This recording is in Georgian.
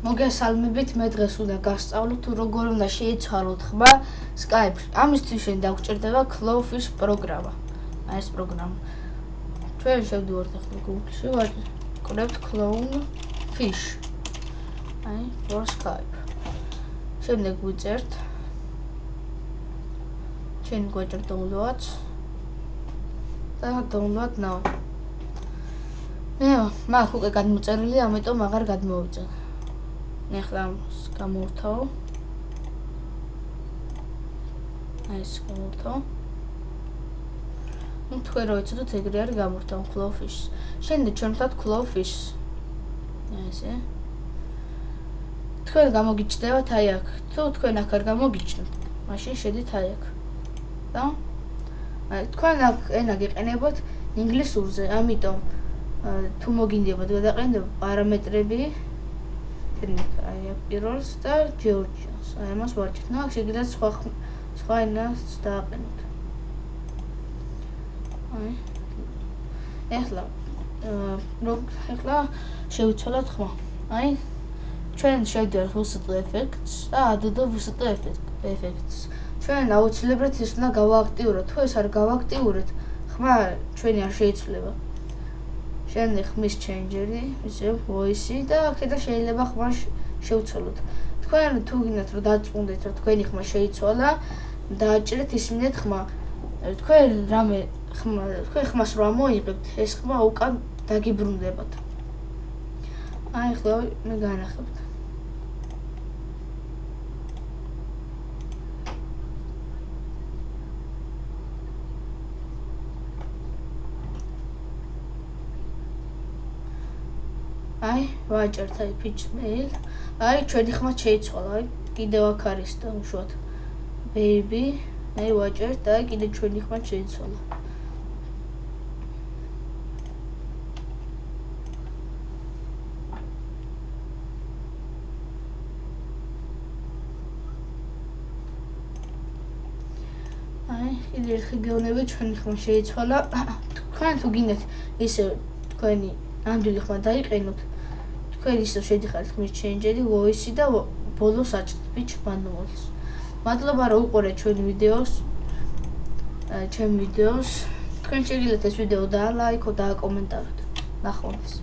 მოგესალმებით, მე დღეს უნდა გასწავლოთ თუ როგორ უნდა შეიცვალოთ ხმა Skype-ში. ამისთვის შენ დაგჭირდება Clawfish პროგრამა. აი ეს პროგრამა. ჩვენ შევდივართ ახლა Google-ში, ვაკლებთ Clawfish. აი, for Skype. შემდეგ ვიწერთ. ჩვენ გვაჭირთ download და download now. მაგ უკვე გადმოწერილი, ამიტომ აღარ გადმოვიწერ. ახლა გამოვთავ. აი ეს გამოვთავ. თქვენ რო იცოდოთ ეგრე არის გამოვთავ Clawfish. შემდეგ ჩვენ ვთქვათ Clawfish. აი ესე. თქვენ გამოგიჩნდებათ აი აქ. თუ თქვენ აქ არ გამოგიჩნდათ, მაშინ შედით აი აქ. და აი თქვენ აქ ენა გიყენებთ ინგლისურზე, ამიტომ თუ მოგინდებათ გადაყენებთ პარამეტრები აი აქ პირველს და ჯორჯიას. აი ამას ვაჭირთ. ნუ აქ შეგიძლიათ სხვა ენას დააყენოთ. აი ახლა შევიცვალოთ ხმა. აი ჩვენ შევდივართ VST effects და Adobe VST effects. ჩვენ აუცილებლად ის უნდა გავააქტიუროთ. თუ ეს არ გავააქტიურეთ, ხმა ჩვენი არ შეიცვლება. შემდეგ ხმის change-ერი, ისე voice და აქედან შეიძლება ხმა შევცვალოთ. თქვენ თუ გინდათ რომ დაწუნდეთ რომ თქვენი ხმა შეიცვალა, დააჭირეთ ისმინეთ ხმა. თქვენ ხმას რო ამოიღებთ, ეს ხმა უკან დაგიბრუნდებათ. აი ახლა მე განახებთ. აი ვაჭერთ აი pitch mail. აი ჩვენი ხმა შეიცვალა. აი კიდევ აქ არის და უშუალოდ baby. აი ვაჭერთ და აი კიდე ჩვენი ხმა შეიცვალა. აი კიდე ერთი გეუბნები ჩვენი ხმა შეიცვალა. თქვენ თუ გინდათ ისე თქვენი ამდენი ხმა დაიყენოთ, თქვენ ისე შედიხართ ხმის change-ერი, voice და ბოლოს აჭრით pitch manuals. მადლობა რომ უყურეთ ჩვენ ვიდეოს. თქვენ შეგიძლიათ ეს ვიდეო დაალაიქოთ და აკომენტაროთ. ნახვამდის.